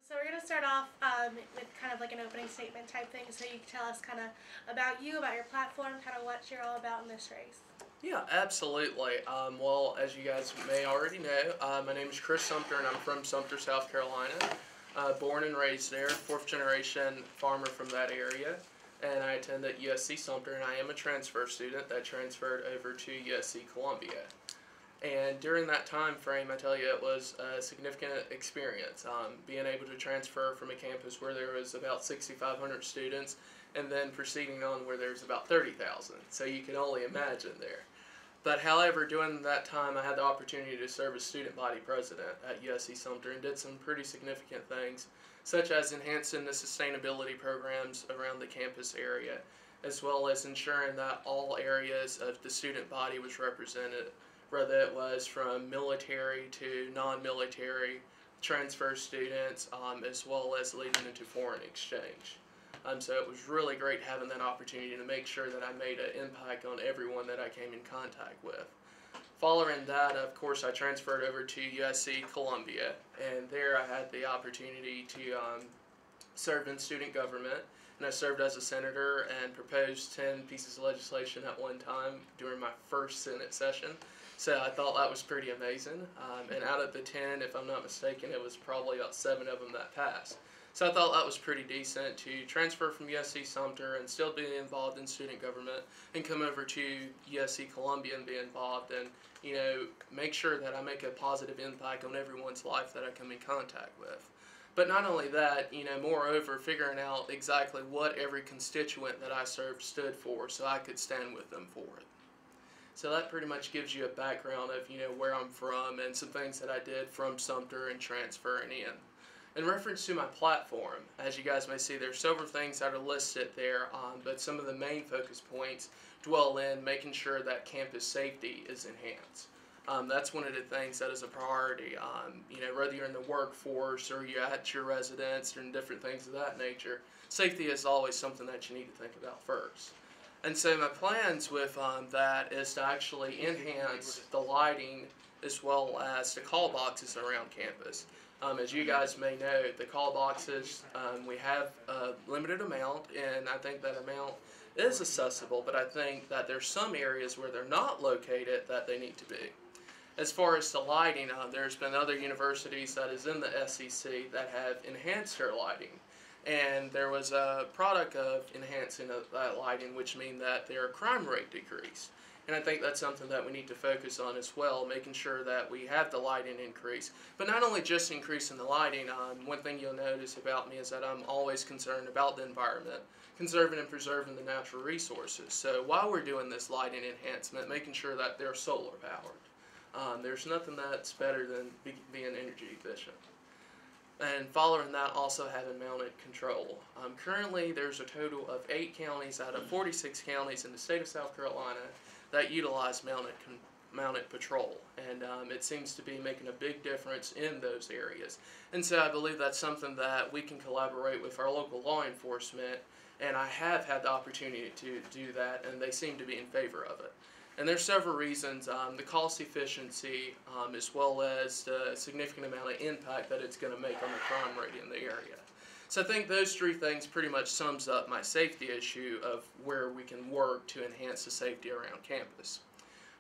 So we're going to start off with kind of like an opening statement type thing, so you can tell us kind of about you, about your platform, kind of what you're all about in this race. Yeah, absolutely. Well, as you guys may already know, my name is Chris Sumter, and I'm from Sumter, South Carolina. Born and raised there, fourth generation farmer from that area, and I attended USC Sumter, and I am a transfer student that transferred over to USC Columbia. And during that time frame, I tell you, it was a significant experience. Being able to transfer from a campus where there was about 6,500 students, and then proceeding on where there's about 30,000. So you can only imagine there. But however, during that time, I had the opportunity to serve as student body president at USC Sumter and did some pretty significant things, such as enhancing the sustainability programs around the campus area, as well as ensuring that all areas of the student body was represented, whether it was from military to non-military transfer students, as well as leading into foreign exchange. So it was really great having that opportunity to make sure that I made an impact on everyone that I came in contact with. Following that, of course, I transferred over to USC Columbia, and there I had the opportunity to serve in student government, and I served as a senator and proposed 10 pieces of legislation at one time during my first Senate session. So I thought that was pretty amazing, and out of the 10, if I'm not mistaken, it was probably about 7 of them that passed. So I thought that was pretty decent to transfer from USC Sumter and still be involved in student government and come over to USC Columbia and be involved and, make sure that I make a positive impact on everyone's life that I come in contact with. But not only that, moreover, figuring out exactly what every constituent that I served stood for so I could stand with them for it. So that pretty much gives you a background of, where I'm from and some things that I did from Sumter and transferring in. In reference to my platform, as you guys may see, there's several things that are listed there, but some of the main focus points dwell in making sure that campus safety is enhanced. That's one of the things that is a priority. Whether you're in the workforce or you're at your residence and different things of that nature, safety is always something that you need to think about first. And so my plans with that is to actually enhance the lighting as well as the call boxes around campus. As you guys may know, the call boxes, we have a limited amount, and I think that amount is accessible, but I think that there's some areas where they're not located that they need to be. As far as the lighting, there's been other universities that is in the SEC that have enhanced their lighting. And there was a product of enhancing that lighting, which means that their crime rate decreased. And I think that's something that we need to focus on as well, making sure that we have the lighting increase. But not only just increasing the lighting, one thing you'll notice about me is that I'm always concerned about the environment, conserving and preserving the natural resources. So while we're doing this lighting enhancement, making sure that they're solar powered. There's nothing that's better than being energy efficient. And following that, also having mounted control. Currently, there's a total of 8 counties out of 46 counties in the state of South Carolina that utilize mounted patrol, and it seems to be making a big difference in those areas. And so I believe that's something that we can collaborate with our local law enforcement, and I have had the opportunity to do that, and they seem to be in favor of it. And there's several reasons, the cost efficiency, as well as the significant amount of impact that it's going to make on the crime rate in the area. So I think those 3 things pretty much sums up my safety issue of where we can work to enhance the safety around campus.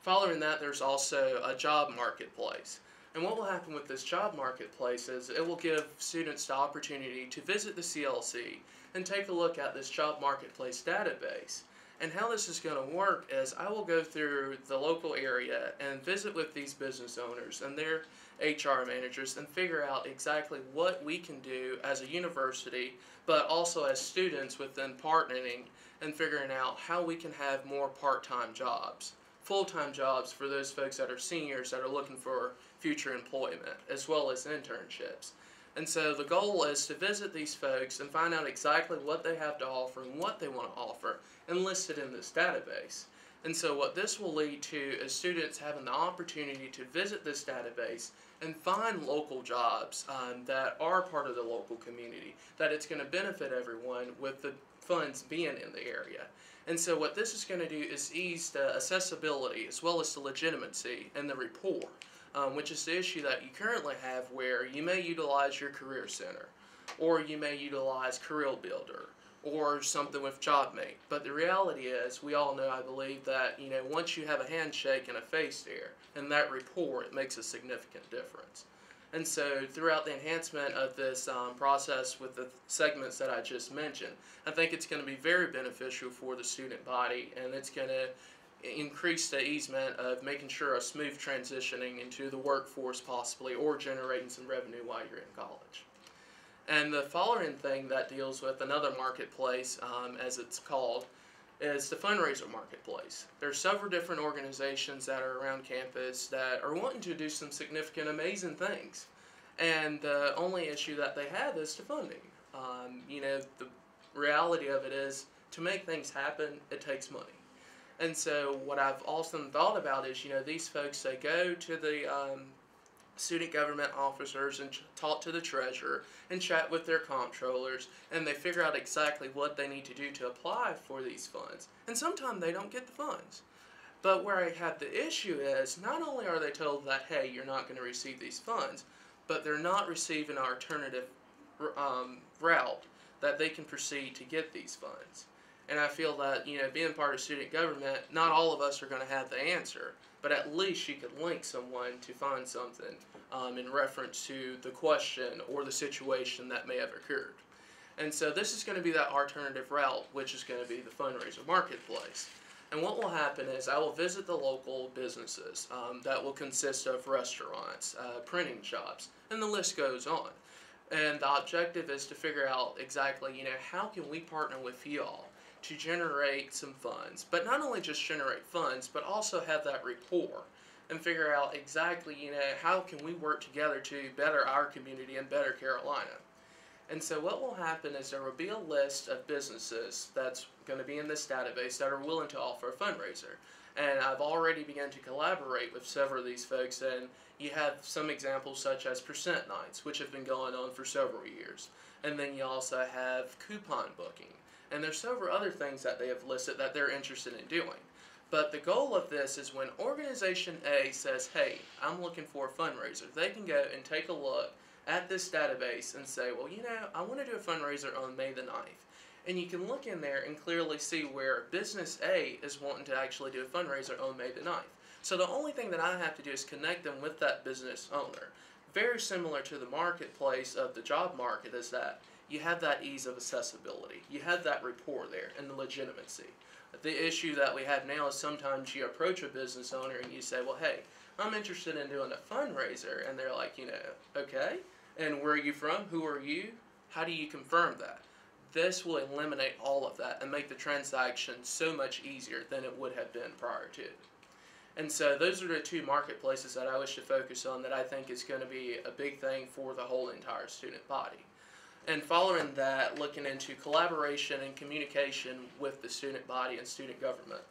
Following that, there's also a job marketplace. And what will happen with this job marketplace is it will give students the opportunity to visit the CLC and take a look at this job marketplace database. And how this is going to work is I will go through the local area and visit with these business owners and their HR managers and figure out exactly what we can do as a university, but also as students within partnering and figuring out how we can have more part-time jobs, full-time jobs for those folks that are seniors that are looking for future employment, as well as internships. And so the goal is to visit these folks and find out exactly what they have to offer and what they want to offer and list it in this database. And so what this will lead to is students having the opportunity to visit this database and find local jobs that are part of the local community, that it's going to benefit everyone with the funds being in the area. And so what this is going to do is ease the accessibility as well as the legitimacy and the rapport, which is the issue that you currently have where you may utilize your career center or you may utilize Career Builder or something with JobMate. But the reality is, we all know, I believe, that once you have a handshake and a face there and that rapport, it makes a significant difference. And so throughout the enhancement of this process with the segments that I just mentioned, I think it's going to be very beneficial for the student body, and it's going to increase the easement of making sure a smooth transitioning into the workforce possibly, or generating some revenue while you're in college. And the following thing that deals with another marketplace, as it's called, is the fundraiser marketplace. There's several different organizations that are around campus that are wanting to do some significant, amazing things. And the only issue that they have is the funding. The reality of it is, to make things happen, it takes money. And so what I've often thought about is, these folks, they go to the student government officers and talk to the treasurer and chat with their comptrollers, and they figure out exactly what they need to do to apply for these funds. And sometimes they don't get the funds. But where I have the issue is, not only are they told that, hey, you're not going to receive these funds, but they're not receiving an alternative route that they can proceed to get these funds. And I feel that, being part of student government, not all of us are going to have the answer, but at least you could link someone to find something in reference to the question or the situation that may have occurred. And so this is going to be that alternative route, which is going to be the fundraiser marketplace. And what will happen is, I will visit the local businesses that will consist of restaurants, printing shops, and the list goes on. And the objective is to figure out exactly, how can we partner with y'all to generate some funds, but not only just generate funds, but also have that rapport and figure out exactly, how can we work together to better our community and better Carolina. And so what will happen is, there will be a list of businesses that's going to be in this database that are willing to offer a fundraiser. And I've already begun to collaborate with several of these folks, and you have some examples such as percent nights, which have been going on for several years. And then you also have coupon booking. And there's several other things that they have listed that they're interested in doing. But the goal of this is, when Organization A says, hey, I'm looking for a fundraiser, they can go and take a look at this database and say, well, I want to do a fundraiser on May the 9th. And you can look in there and clearly see where Business A is wanting to actually do a fundraiser on May the 9th. So the only thing that I have to do is connect them with that business owner. Very similar to the marketplace of the job market is that you have that ease of accessibility. You have that rapport there and the legitimacy. The issue that we have now is, sometimes you approach a business owner and you say, well, hey, I'm interested in doing a fundraiser. And they're like, okay, and where are you from? Who are you? How do you confirm that? This will eliminate all of that and make the transaction so much easier than it would have been prior to. And so those are the two marketplaces that I wish to focus on, that I think is going to be a big thing for the whole entire student body. And following that, looking into collaboration and communication with the student body and student government.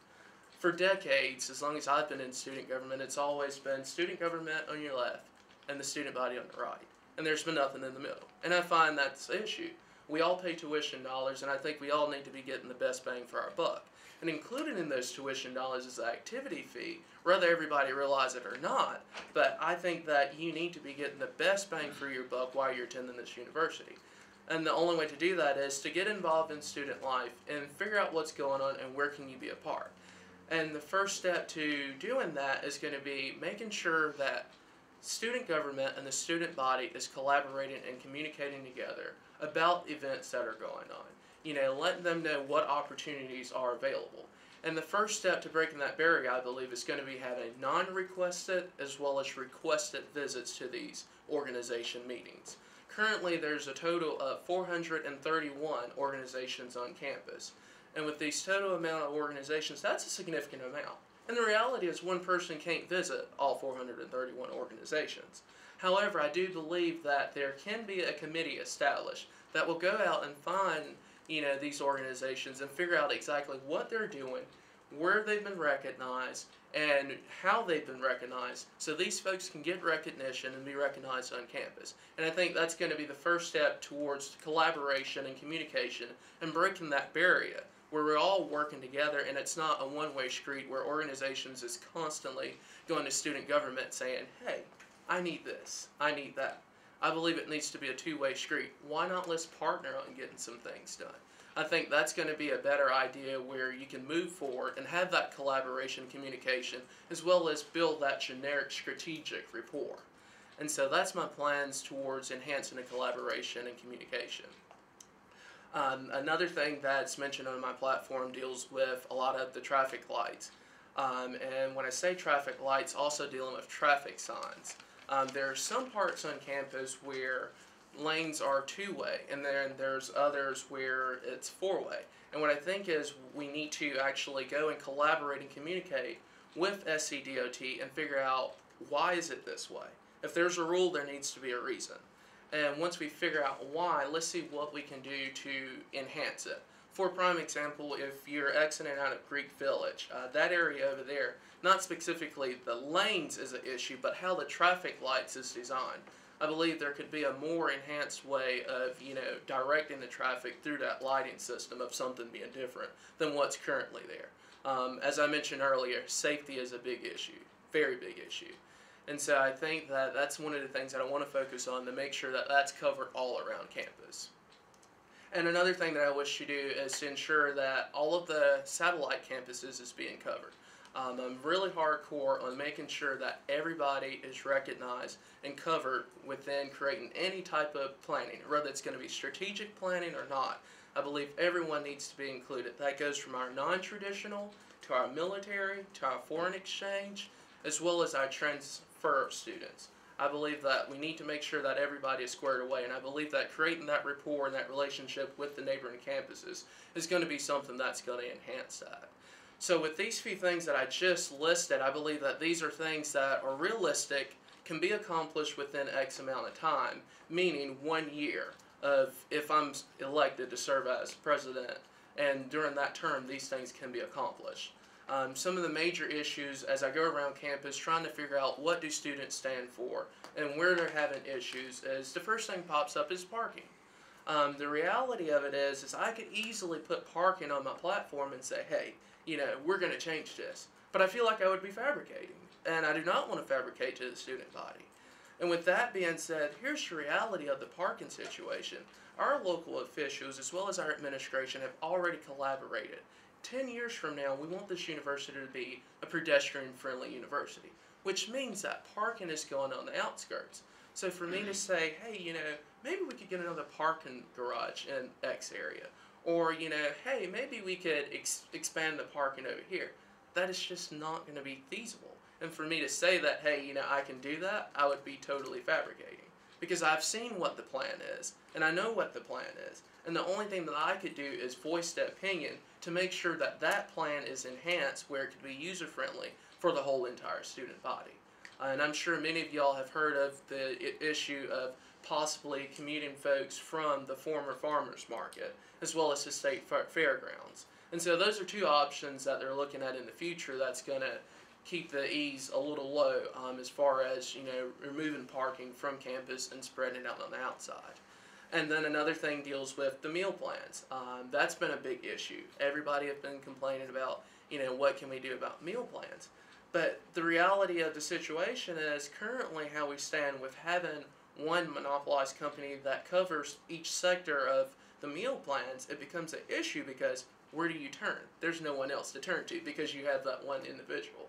For decades, as long as I've been in student government, it's always been student government on your left and the student body on the right. And there's been nothing in the middle. And I find that's the issue. We all pay tuition dollars, and I think we all need to be getting the best bang for our buck. And included in those tuition dollars is the activity fee, whether everybody realize it or not. But I think that you need to be getting the best bang for your buck while you're attending this university. And the only way to do that is to get involved in student life and figure out what's going on and where can you be a part. And the first step to doing that is going to be making sure that student government and the student body is collaborating and communicating together about events that are going on. Letting them know what opportunities are available. And the first step to breaking that barrier, I believe, is going to be having non-requested as well as requested visits to these organization meetings. Currently, there's a total of 431 organizations on campus. And with these total amount of organizations, that's a significant amount. And the reality is, one person can't visit all 431 organizations. However, I do believe that there can be a committee established that will go out and find, these organizations and figure out exactly what they're doing, where they've been recognized, and how they've been recognized, so these folks can get recognition and be recognized on campus. And I think that's going to be the first step towards collaboration and communication and breaking that barrier where we're all working together, and it's not a one-way street where organizations is constantly going to student government saying, hey, I need this, I need that. I believe it needs to be a two-way street. Why not let's partner on getting some things done? I think that's going to be a better idea where you can move forward and have that collaboration, communication, as well as build that generic strategic rapport. And so that's my plans towards enhancing the collaboration and communication. Another thing that's mentioned on my platform deals with a lot of the traffic lights. And when I say traffic lights, also dealing with traffic signs. There are some parts on campus where lanes are two-way, and then there's others where it's four-way. And what I think is we need to actually go and collaborate and communicate with SCDOT and figure out why is it this way. If there's a rule, there needs to be a reason. And once we figure out why, let's see what we can do to enhance it. For a prime example, if you're exiting out of Greek Village, that area over there, not specifically the lanes is an issue, but how the traffic lights is designed. I believe there could be a more enhanced way of, directing the traffic through that lighting system of something being different than what's currently there. As I mentioned earlier, safety is a big issue, very big issue. And so I think that that's one of the things that I want to focus on to make sure that that's covered all around campus. And another thing that I wish to do is to ensure that all of the satellite campuses is being covered. I'm really hardcore on making sure that everybody is recognized and covered within creating any type of planning, whether it's going to be strategic planning or not. I believe everyone needs to be included. That goes from our non-traditional to our military to our foreign exchange, as well as our transfer students. I believe that we need to make sure that everybody is squared away, and I believe that creating that rapport and that relationship with the neighboring campuses is going to be something that's going to enhance that. So with these few things that I just listed, I believe that these are things that are realistic, can be accomplished within X amount of time, meaning 1 year of if I'm elected to serve as president, and during that term these things can be accomplished. Some of the major issues as I go around campus trying to figure out what do students stand for and where they're having issues is the first thing pops up is parking. The reality of it is I could easily put parking on my platform and say, hey, we're going to change this. But I feel like I would be fabricating, and I do not want to fabricate to the student body. And with that being said, here's the reality of the parking situation. Our local officials, as well as our administration, have already collaborated. 10 years from now, we want this university to be a pedestrian-friendly university, which means that parking is going on the outskirts. So for me to say, hey, maybe we could get another parking garage in X area, or, hey, maybe we could expand the parking over here, that is just not going to be feasible. And for me to say that, hey, I can do that, I would be totally fabricating. Because I've seen what the plan is, and I know what the plan is. And the only thing that I could do is voice the opinion to make sure that that plan is enhanced where it could be user-friendly for the whole entire student body. And I'm sure many of y'all have heard of the issue of possibly commuting folks from the former farmers market, as well as the state fairgrounds. And so those are two options that they're looking at in the future that's going to keep the ease a little low as far as, removing parking from campus and spreading it out on the outside. And then another thing deals with the meal plans. That's been a big issue. Everybody has been complaining about, what can we do about meal plans? But the reality of the situation is currently how we stand with having one monopolized company that covers each sector of the meal plans, it becomes an issue because where do you turn? There's no one else to turn to because you have that one individual.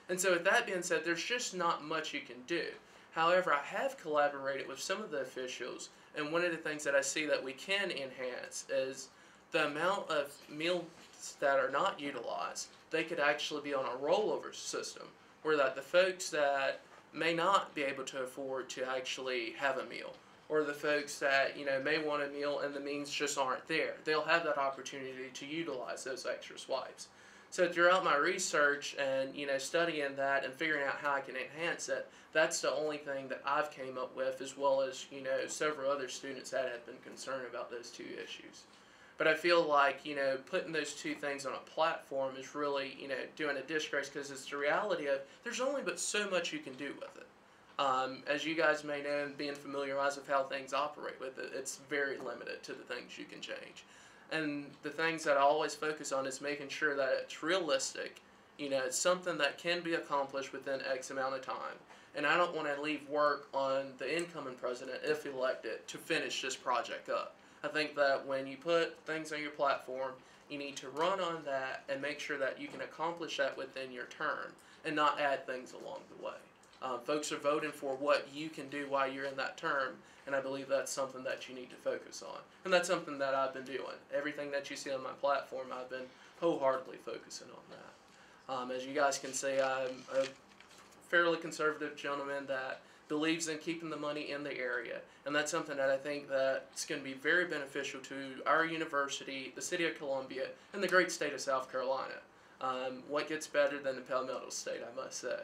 And so with that being said, there's just not much you can do. However, I have collaborated with some of the officials, and one of the things that I see that we can enhance is the amount of meals that are not utilized. They could actually be on a rollover system where that the folks that may not be able to afford to actually have a meal, or the folks that may want a meal and the means just aren't there, they'll have that opportunity to utilize those extra swipes. So throughout my research and studying that and figuring out how I can enhance it, that's the only thing that I've came up with, as well as several other students that have been concerned about those two issues. But I feel like putting those two things on a platform is really doing a disgrace, because it's the reality of there's only but so much you can do with it. As you guys may know, and being familiarized with how things operate with it, it's very limited to the things you can change. And the things that I always focus on is making sure that it's realistic You know, it's something that can be accomplished within X amount of time. And I don't want to leave work on the incoming president, if elected, to finish this project up. I think that when you put things on your platform, you need to run on that and make sure that you can accomplish that within your term and not add things along the way. Folks are voting for what you can do while you're in that term, and I believe that's something that you need to focus on. And that's something that I've been doing. Everything that you see on my platform, I've been wholeheartedly focusing on that. As you guys can see, I'm a fairly conservative gentleman that believes in keeping the money in the area, and that's something that I think that's going to be very beneficial to our university, the city of Columbia, and the great state of South Carolina. What gets better than the Palmetto State, I must say.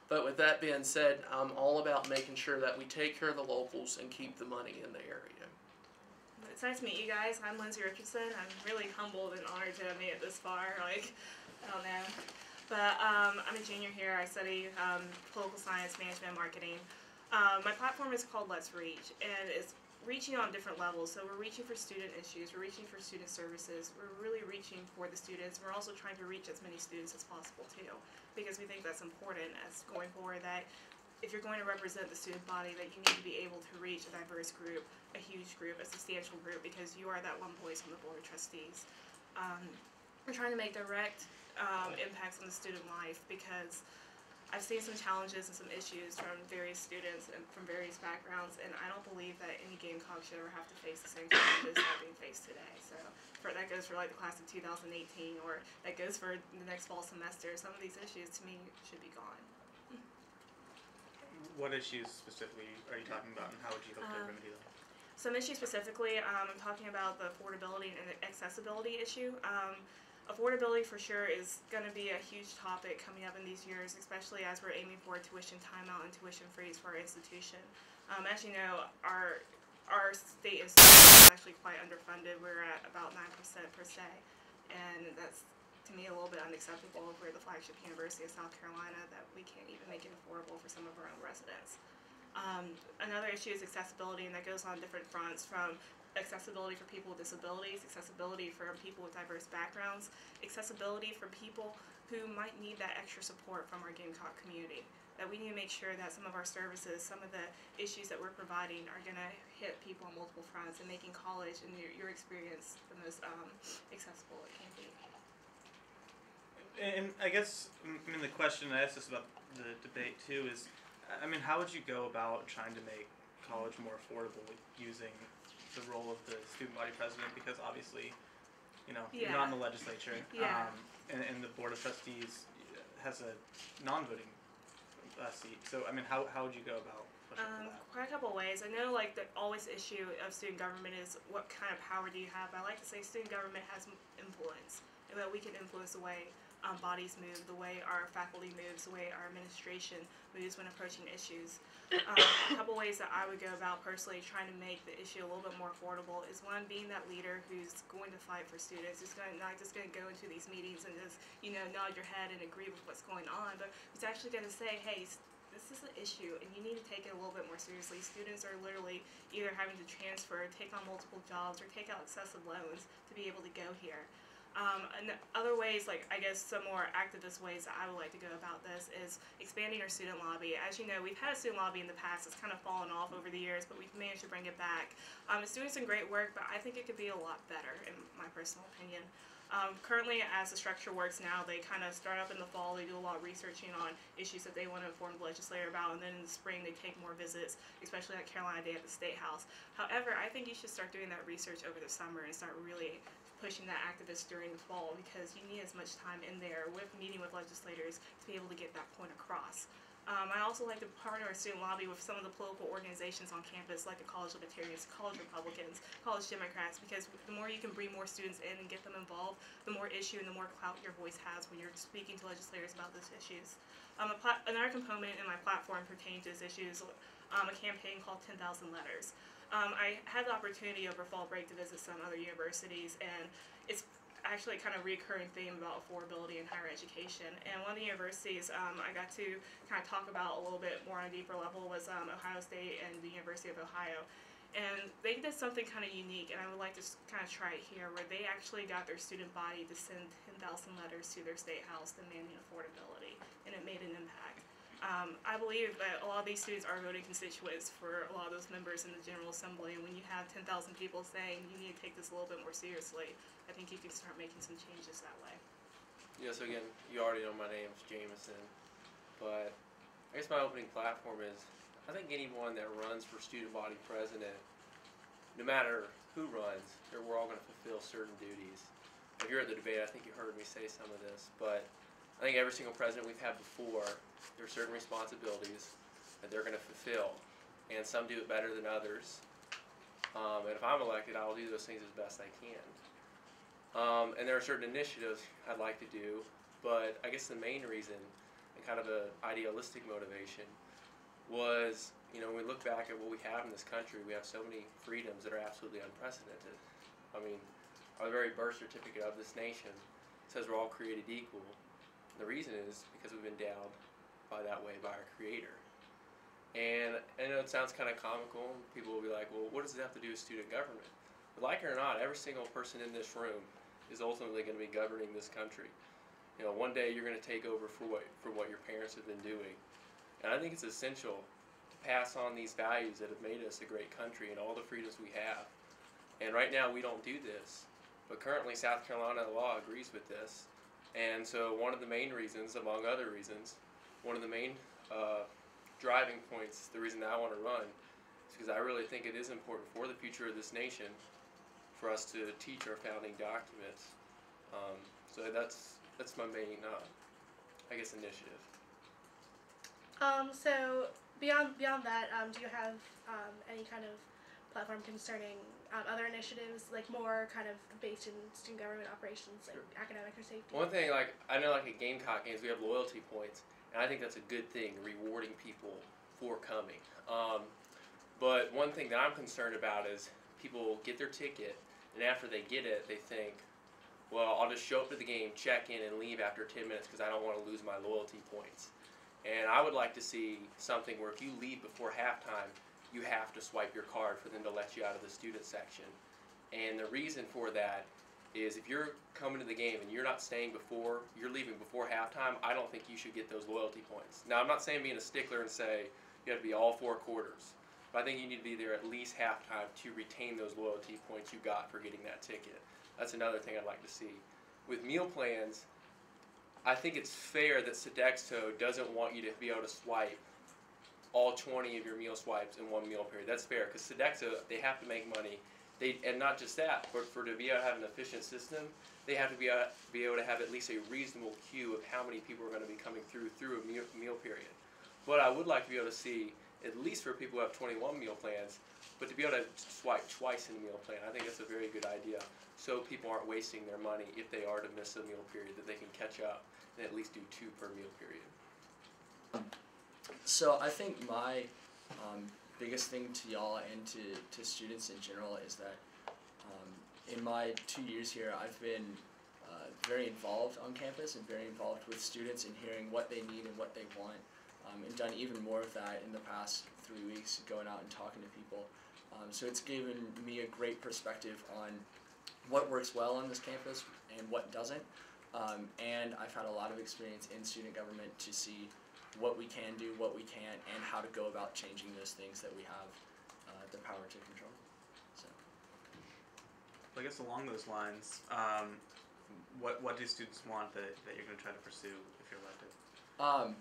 But with that being said, I'm all about making sure that we take care of the locals and keep the money in the area. It's nice to meet you guys. I'm Lindsay Richardson. I'm really humbled and honored to have made it this far. I don't know. But I'm a junior here. I study political science, management, and marketing. My platform is called Let's Reach, and it's reaching on different levels. So we're reaching for student issues, we're reaching for student services, we're really reaching for the students. We're also trying to reach as many students as possible too, because we think that's important as going forward, that if you're going to represent the student body, that you need to be able to reach a diverse group, a huge group, a substantial group, because you are that one voice on the board of trustees. We're trying to make direct impacts on the student life, because I've seen some challenges and some issues from various students and from various backgrounds, and I don't believe that any Gamecock should ever have to face the same challenges that are being faced today. So that goes for like the class of 2018, or that goes for the next fall semester. Some of these issues, to me, should be gone. What issues specifically are you talking about, and how would you hope to remedy them? Some issues specifically, I'm talking about the affordability and accessibility issue. Affordability for sure is going to be a huge topic coming up in these years, especially as we're aiming for tuition timeout and tuition freeze for our institution. As you know, our state is actually quite underfunded. We're at about 9% per se, and that's, to me, a little bit unacceptable. We're the flagship university of South Carolina, that we can't even make it affordable for some of our own residents. Another issue is accessibility, and that goes on different fronts, from accessibility for people with disabilities, accessibility for people with diverse backgrounds, accessibility for people who might need that extra support from our Gamecock community. That we need to make sure that some of our services, some of the issues that we're providing are going to hit people on multiple fronts, and making college and your experience the most accessible it can be. And I guess, the question I asked this about the debate too is, how would you go about trying to make college more affordable using the role of the student body president? Because obviously, you're not in the legislature, and the board of trustees has a non-voting seat. So how would you go about pushing for that? Quite a couple ways. I know the always issue of student government is what kind of power do you have. I like to say student government has influence, and that we can influence the way bodies move, the way our faculty moves, the way our administration moves when approaching issues. A couple ways that I would go about personally trying to make the issue a little bit more affordable is, one, being that leader who's going to fight for students, who's not just going to go into these meetings and just nod your head and agree with what's going on, but who's actually going to say, hey, this is an issue and you need to take it a little bit more seriously. Students are literally either having to transfer, take on multiple jobs, or take out excessive loans to be able to go here. And other ways, I guess some more activist ways that I would like to go about this is expanding our student lobby. As you know, we've had a student lobby in the past. It's kind of fallen off over the years, but we've managed to bring it back. It's doing some great work, but I think it could be a lot better, in my personal opinion. Currently, as the structure works now, they kind of start up in the fall. They do a lot of researching on issues that they want to inform the legislator about, and then in the spring they take more visits, especially at Carolina Day at the State House. However, I think you should start doing that research over the summer and start really pushing that activist during the fall, because you need as much time in there with meeting with legislators to be able to get that point across. I also like to partner a student lobby with some of the political organizations on campus, like the College Libertarians, College Republicans, College Democrats, because the more you can bring more students in and get them involved, the more issue and the more clout your voice has when you're speaking to legislators about those issues. Another component in my platform pertains to these issues, a campaign called 10,000 Letters. I had the opportunity over fall break to visit some other universities, and it's actually kind of recurring theme about affordability in higher education. And one of the universities I got to kind of talk about a little bit more on a deeper level was Ohio State and the University of Ohio. And they did something kind of unique, and I would like to kind of try it here, where they actually got their student body to send 10,000 letters to their state house demanding affordability, and it made an impact. I believe that a lot of these students are voting constituents for a lot of those members in the General Assembly, and when you have 10,000 people saying you need to take this a little bit more seriously, I think you can start making some changes that way. Yeah, so again, you already know my name's Jameson, but I guess my opening platform is, I think anyone that runs for student body president, no matter who runs, we're all going to fulfill certain duties. If you're at the debate, I think you heard me say some of this, but I think every single president we've had before, there are certain responsibilities that they're going to fulfill, and some do it better than others. And if I'm elected, I'll do those things as best I can. And there are certain initiatives I'd like to do, but I guess the main reason, and kind of an idealistic motivation, was, when we look back at what we have in this country, we have so many freedoms that are absolutely unprecedented. I mean, our very birth certificate of this nation says we're all created equal. And the reason is because we've been endowed by that way by our Creator. And I know it sounds kind of comical. People will be like, well, what does it have to do with student government? But like it or not, every single person in this room is ultimately going to be governing this country. One day you're going to take over for what your parents have been doing. And I think it's essential to pass on these values that have made us a great country and all the freedoms we have. And right now we don't do this. But currently South Carolina law agrees with this. And so one of the main reasons, among other reasons, one of the main driving points, the reason that I want to run, is because I really think it is important for the future of this nation for us to teach our founding documents. So that's my main, I guess, initiative. So beyond that, do you have any kind of platform concerning other initiatives, like more kind of based in student government operations, like academic or safety? One thing, I know at Gamecock games we have loyalty points, and I think that's a good thing, rewarding people for coming. But one thing that I'm concerned about is people get their ticket, and after they get it, they think, well, I'll just show up to the game, check in, and leave after 10 minutes because I don't want to lose my loyalty points. And I would like to see something where if you leave before halftime, you have to swipe your card for them to let you out of the student section. And the reason for that is if you're coming to the game and you're not staying before, you're leaving before halftime, I don't think you should get those loyalty points. Now, I'm not saying being a stickler and say you have to be all 4 quarters, but I think you need to be there at least halftime to retain those loyalty points you got for getting that ticket. That's another thing I'd like to see. With meal plans, I think it's fair that Sodexo doesn't want you to be able to swipe all 20 of your meal swipes in one meal period. That's fair, because Sodexo, they have to make money. And not just that, but to be able to have an efficient system, they have to be able to have at least a reasonable queue of how many people are going to be coming through a meal period. But I would like to be able to see, at least for people who have 21 meal plans, but to be able to swipe twice in a meal plan, I think that's a very good idea. So people aren't wasting their money if they are to miss a meal period, that they can catch up and at least do 2 per meal period. So I think my biggest thing to y'all and to students in general is that in my 2 years here, I've been very involved on campus and very involved with students and hearing what they need and what they want, and done even more of that in the past 3 weeks, going out and talking to people. So it's given me a great perspective on what works well on this campus and what doesn't, and I've had a lot of experience in student government to see what we can do, what we can't, and how to go about changing those things that we have the power to control. So, I guess along those lines, what do students want that you're going to try to pursue if you're elected?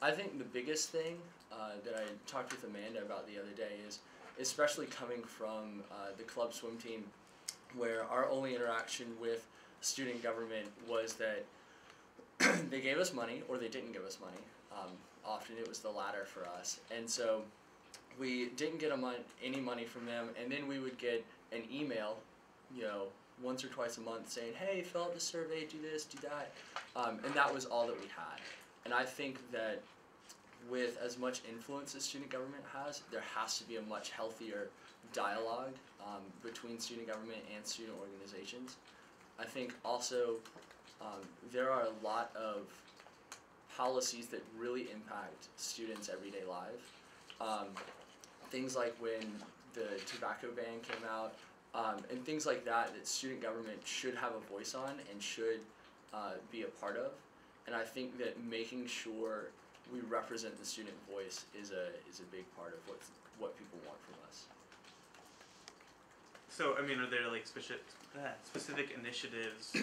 I think the biggest thing that I talked with Amanda about the other day is, especially coming from the club swim team, where our only interaction with student government was that they gave us money or they didn't give us money. Often it was the latter for us, and so we didn't get any money from them, and then we would get an email, once or twice a month saying, hey, fill out the survey, do this, do that, and that was all that we had. And I think that with as much influence as student government has, there has to be a much healthier dialogue between student government and student organizations. I think also there are a lot of policies that really impact students' everyday life. Things like when the tobacco ban came out, and things like that student government should have a voice on and should be a part of. And I think that making sure we represent the student voice is a big part of what people want from us. So, I mean, are there like specific initiatives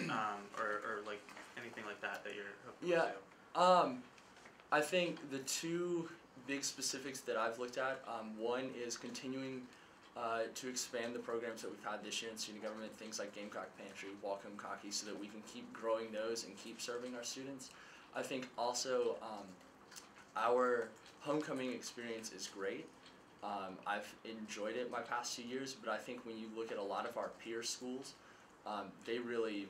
or like anything like that you're hoping to? I think the two big specifics that I've looked at, one is continuing to expand the programs that we've had this year in student government, things like Gamecock Pantry, Welcome Cocky, so that we can keep growing those and keep serving our students. I think also our homecoming experience is great. I've enjoyed it my past 2 years, but I think when you look at a lot of our peer schools, they really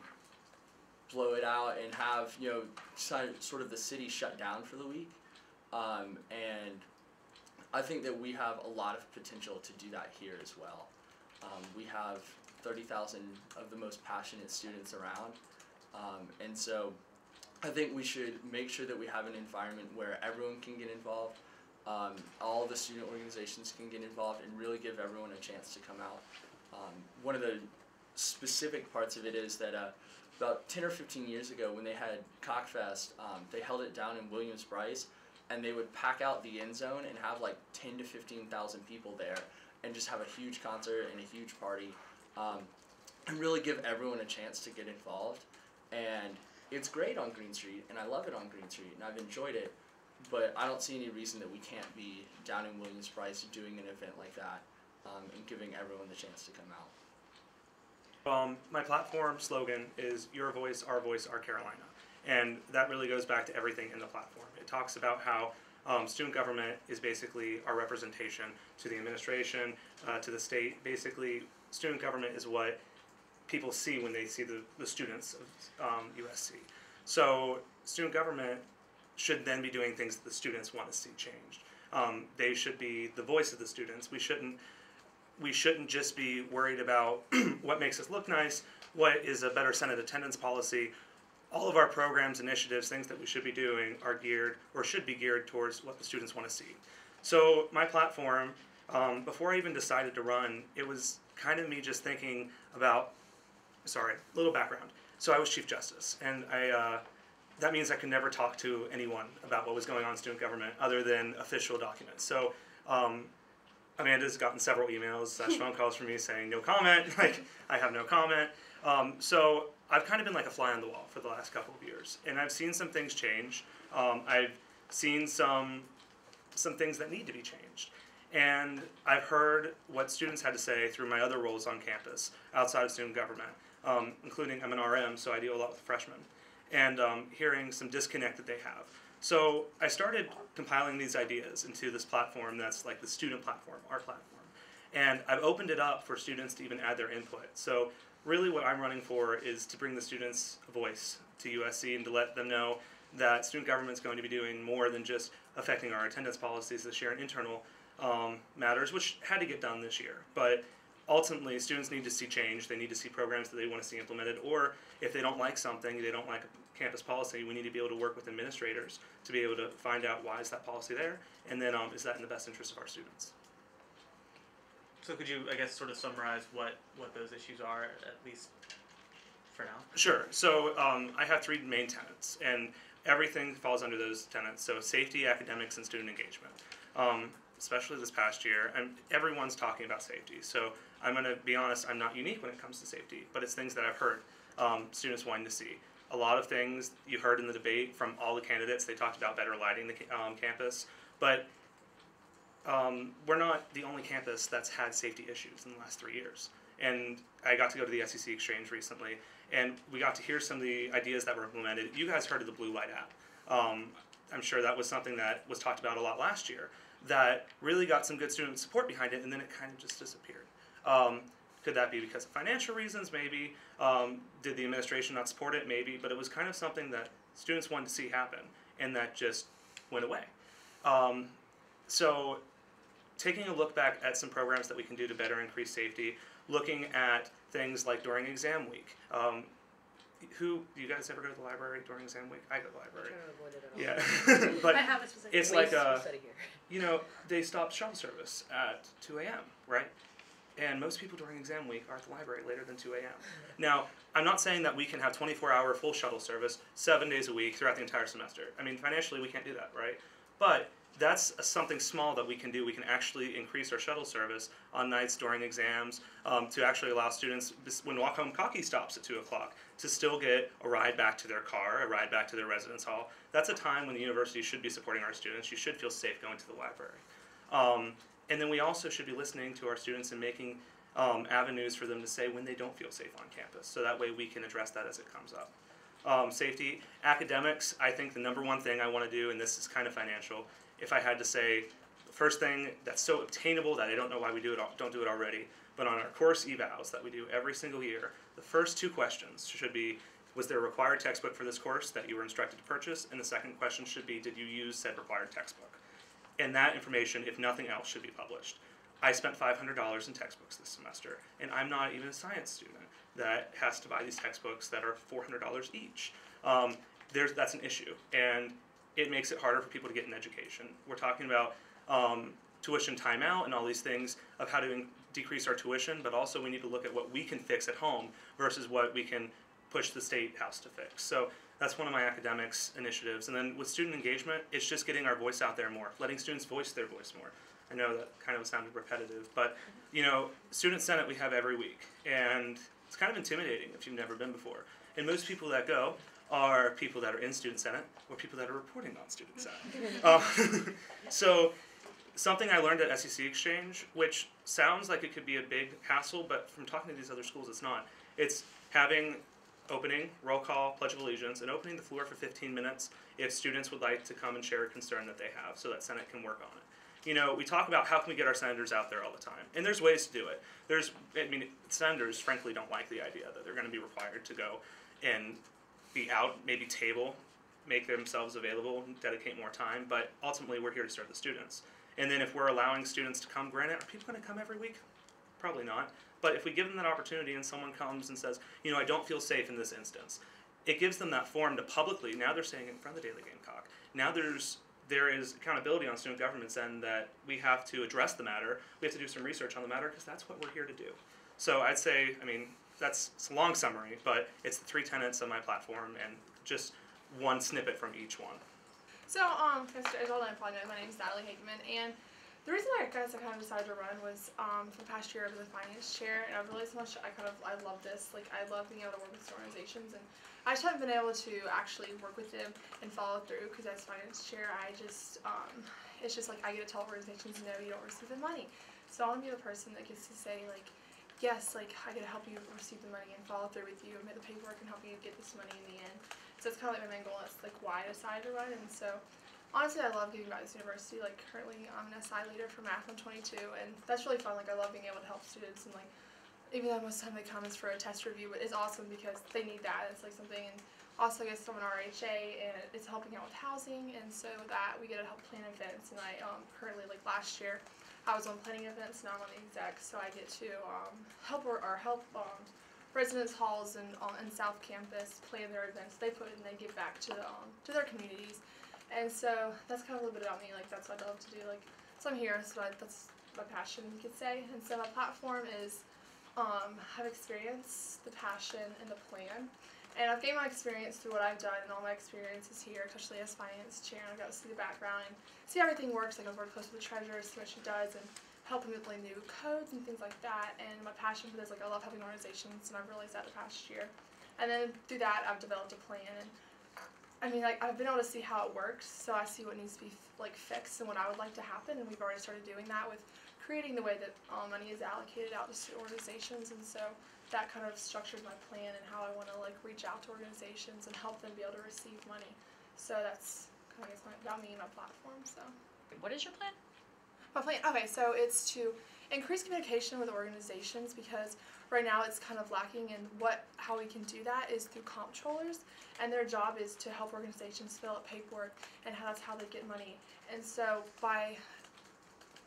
blow it out and have, you know, sort of the city shut down for the week. And I think that we have a lot of potential to do that here as well. We have 30,000 of the most passionate students around, and so I think we should make sure that we have an environment where everyone can get involved, all the student organizations can get involved, and really give everyone a chance to come out. One of the specific parts of it is that about 10 or 15 years ago when they had Cockfest, they held it down in Williams-Brice, and they would pack out the end zone and have like 10 to 15,000 people there and just have a huge concert and a huge party, and really give everyone a chance to get involved. And it's great on Green Street, and I love it on Green Street, and I've enjoyed it, but I don't see any reason that we can't be down in Williams-Brice doing an event like that, and giving everyone the chance to come out. My platform slogan is Your Voice, Our Carolina. And that really goes back to everything in the platform. It talks about how student government is basically our representation to the administration, to the state. Basically, student government is what people see when they see the students of USC. So student government should then be doing things that the students want to see changed. They should be the voice of the students. We shouldn't just be worried about what makes us look nice, what is a better Senate attendance policy. All of our programs, initiatives, things that we should be doing are geared or should be geared towards what the students want to see. So my platform, before I even decided to run, it was kind of me just thinking about, little background. So I was Chief Justice, and that means I could never talk to anyone about what was going on in student government other than official documents. So Amanda's gotten several emails / phone calls from me saying no comment, like I have no comment. So I've kind of been like a fly on the wall for the last couple of years, and I've seen some things change. I've seen some things that need to be changed, and I've heard what students had to say through my other roles on campus outside of student government, including I'm an RM, so I deal a lot with freshmen, and hearing some disconnect that they have. So I started compiling these ideas into this platform that's like the student platform, our platform, and I've opened it up for students to even add their input. So really what I'm running for is to bring the students a voice to USC and to let them know that student government is going to be doing more than just affecting our attendance policies this year and internal matters, which had to get done this year. But ultimately, students need to see change. They need to see programs that they want to see implemented, or if they don't like something, they don't like a campus policy, we need to be able to work with administrators to be able to find out why is that policy there, and then is that in the best interest of our students. So could you, I guess, sort of summarize what those issues are, at least for now? Sure. So I have three main tenets, and everything falls under those tenets. So safety, academics, and student engagement. Especially this past year, and everyone's talking about safety. So I'm going to be honest, I'm not unique when it comes to safety, but it's things that I've heard students wanting to see. A lot of things you heard in the debate from all the candidates. They talked about better lighting the campus, but we're not the only campus that's had safety issues in the last 3 years. And I got to go to the SEC Exchange recently, and we got to hear some of the ideas that were implemented. You guys heard of the Blue Light app. I'm sure that was something that was talked about a lot last year that really got some good student support behind it, and then it kind of just disappeared. Could that be because of financial reasons? Maybe. Did the administration not support it? Maybe. But it was kind of something that students wanted to see happen, and that just went away. So taking a look back at some programs that we can do to better increase safety, looking at things like during exam week. Do you guys ever go to the library during exam week? I go to the library. I try to avoid it at all. Yeah. But I have a specific it's like they stop shuttle service at 2 a.m., right? and most people during exam week are at the library later than 2 a.m. Now, I'm not saying that we can have 24-hour full shuttle service 7 days a week throughout the entire semester. I mean, financially, we can't do that, right? But that's something small that we can do. We can actually increase our shuttle service on nights during exams to actually allow students, when walk home cocky stops at 2 o'clock, to still get a ride back to their car, a ride back to their residence hall. That's a time when the university should be supporting our students. You should feel safe going to the library. And then we also should be listening to our students and making avenues for them to say when they don't feel safe on campus. So that way we can address that as it comes up. Safety, academics, I think the number one thing I want to do, and this is kind of financial, if I had to say the first thing that's so obtainable that I don't know why we don't do it already, but on our course evals that we do every single year, the first 2 questions should be, was there a required textbook for this course that you were instructed to purchase? And the second question should be, did you use said required textbook? And that information, if nothing else, should be published. I spent $500 in textbooks this semester, and I'm not even a science student that has to buy these textbooks that are $400 each. That's an issue, and it makes it harder for people to get an education. We're talking about tuition timeout and all these things of how to decrease our tuition, but also we need to look at what we can fix at home versus what we can push the state house to fix. So that's one of my academics initiatives. And then with student engagement, it's just getting our voice out there more, letting students voice their voice more. I know that kind of sounded repetitive, but Student Senate we have every week, and it's kind of intimidating if you've never been before. And most people that go are people that are in Student Senate or people that are reporting on Student Senate. So something I learned at SEC Exchange, which sounds like it could be a big hassle, but from talking to these other schools, it's not. It's having opening, roll call, pledge of allegiance, and opening the floor for 15 minutes if students would like to come and share a concern that they have so that Senate can work on it. We talk about how can we get our senators out there all the time, and there's ways to do it. Senators frankly don't like the idea that they're going to be required to go and be out, maybe table, make themselves available, dedicate more time, but ultimately we're here to serve the students. And then if we're allowing students to come, granted, are people going to come every week? Probably not. But if we give them that opportunity and someone comes and says, I don't feel safe in this instance, it gives them that forum to publicly, now they're saying it in front of the Daily Gamecock. Now there is accountability on student government's end that we have to address the matter. We have to do some research on the matter because that's what we're here to do. So I'd say, it's a long summary, but it's the 3 tenets of my platform and just one snippet from each one. So, as all I probably know, my name is Natalie Hageman, and the reason I kind of decided to run was for the past year I was a finance chair, and I realized how much I love this. Like, I love being able to work with organizations, and I just haven't been able to actually work with them and follow through because as finance chair, it's just like I get to tell organizations, no, you don't receive the money. So I want to be the person that gets to say, like, yes, like, I get to help you receive the money and follow through with you and make the paperwork and help you get this money in the end. So it's kind of like my main goal. That's like why I decided to run. And so honestly, I love giving back to this university. Like, currently I'm an SI leader for Math 122, and that's really fun. Like, I love being able to help students, and like, even though most of the time they come is for a test review, but it's awesome because they need that. It's like something, and also I guess I'm an RHA, and it's helping out with housing, and so with that we get to help plan events. And I currently, like last year, I was on planning events, now I'm on the exec, so I get to help residence halls and South Campus plan their events they put and they give back to their communities. And so that's kind of a little bit about me. Like, that's what I love to do. Like, so I'm here, so that's my passion, you could say. And so my platform is have experienced the passion and the plan. And I've gained my experience through what I've done, and all my experiences here, especially as finance chair, and I've got to see the background and see how everything works. Like, I've worked close with the treasurer, see what she does, and helping with like new codes and things like that. And my passion for this, like, I love helping organizations, and I've realized that the past year. And then through that, I've developed a plan, and like, I've been able to see how it works, so I see what needs to be like fixed and what I would like to happen, and we've already started doing that with creating the way that money is allocated out to organizations. And so that kind of structures my plan and how I want to like reach out to organizations and help them be able to receive money. So that's kind of about me and my platform. So what is your plan? my plan, okay, so it's to increase communication with organizations, because right now it's kind of lacking, and how we can do that is through comptrollers, and their job is to help organizations fill out paperwork, and that's how they get money. And so by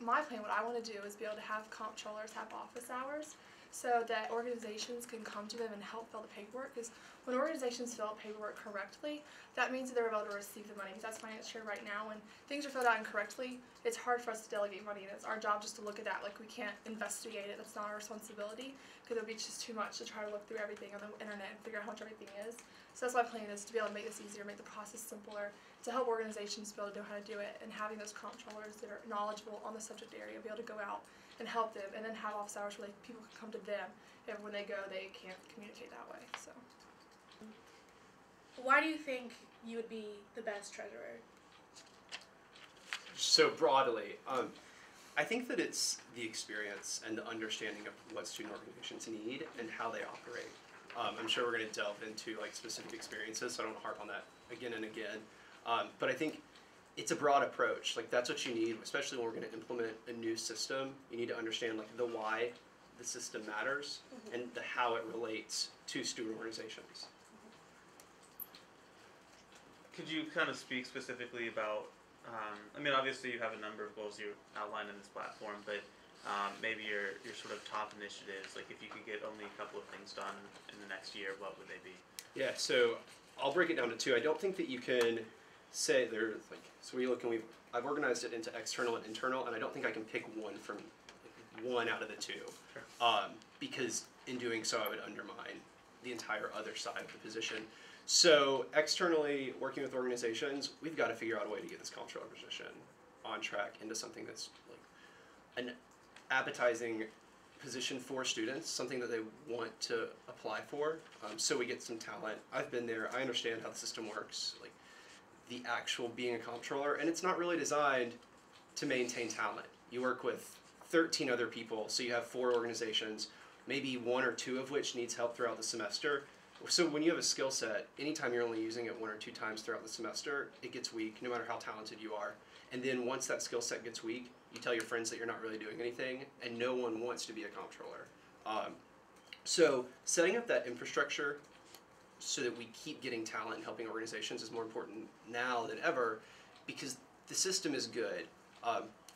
my plan, what I want to do is be able to have comptrollers have office hours, so that organizations can come to them and help fill the paperwork. Because when organizations fill out paperwork correctly, that means that they're able to receive the money. Because that's finance chair right now. When things are filled out incorrectly, it's hard for us to delegate money, and it's our job just to look at that. Like, we can't investigate it. That's not our responsibility, because it would be just too much to try to look through everything on the internet and figure out how much everything is. So that's my plan, is to be able to make this easier, make the process simpler, to help organizations be able to know how to do it, and having those comptrollers that are knowledgeable on the subject area be able to go out and help them, and then have office hours where people can come to them, and when they go, they can't communicate that way. So, Why do you think you would be the best treasurer? So broadly, I think that it's the experience and the understanding of what student organizations need and how they operate. I'm sure we're going to delve into like specific experiences, so I don't harp on that again and again. But I think it's a broad approach. Like, that's what you need, especially when we're going to implement a new system. You need to understand like the why the system matters and the how it relates to student organizations. Could you kind of speak specifically about, I mean, obviously you have a number of goals you outlined in this platform, but maybe your sort of top initiatives, like if you could get only a couple of things done in the next year, what would they be? Yeah, so I'll break it down to two. I don't think that you can say there's like, so I've organized it into external and internal, and I don't think I can pick one from one out of the two. Sure. Because in doing so I would undermine the entire other side of the position. So externally, working with organizations, we've got to figure out a way to get this comptroller position on track into something that's like an appetizing position for students, something that they want to apply for, so we get some talent. I've been there, I understand how the system works, like the actual being a comptroller, and it's not really designed to maintain talent. You work with 13 other people, so you have 4 organizations, maybe 1 or 2 of which needs help throughout the semester. So when you have a skill set, anytime you're only using it 1 or 2 times throughout the semester, it gets weak, no matter how talented you are. And then once that skill set gets weak, you tell your friends that you're not really doing anything, and no one wants to be a comptroller. So setting up that infrastructure so that we keep getting talent and helping organizations is more important now than ever, because the system is good,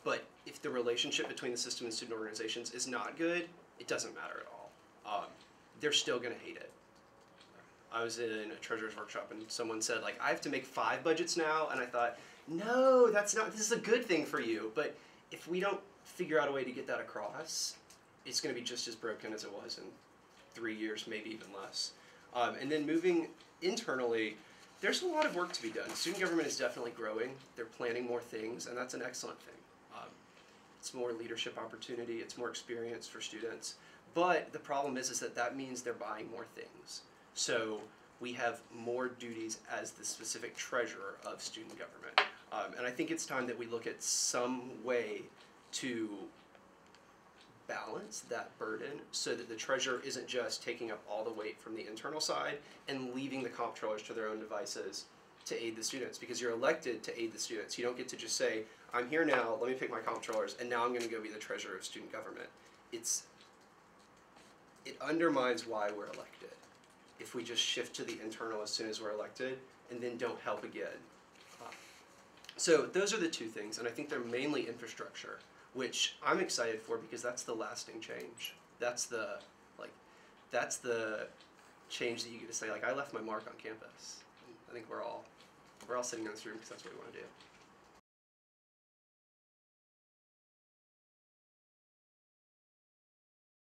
but if the relationship between the system and student organizations is not good, it doesn't matter at all. They're still going to hate it. I was in a treasurer's workshop and someone said, like, I have to make 5 budgets now, and I thought, no, that's not, this is a good thing for you, but if we don't figure out a way to get that across, it's going to be just as broken as it was in 3 years, maybe even less. And then moving internally, there's a lot of work to be done. Student government is definitely growing. They're planning more things, and that's an excellent thing. It's more leadership opportunity. It's more experience for students. But the problem is that means they're buying more things. So we have more duties as the specific treasurer of student government. And I think it's time that we look at some way to balance that burden so that the treasurer isn't just taking up all the weight from the internal side and leaving the comptrollers to their own devices to aid the students, because you're elected to aid the students. You don't get to just say, I'm here now, let me pick my comptrollers, and now I'm going to go be the treasurer of student government. It undermines why we're elected if we just shift to the internal as soon as we're elected and then don't help again. So those are the two things, and I think they're mainly infrastructure, which I'm excited for because that's the lasting change. That's the change that you get to say, like, I left my mark on campus. I think we're all sitting in this room because that's what we want to do.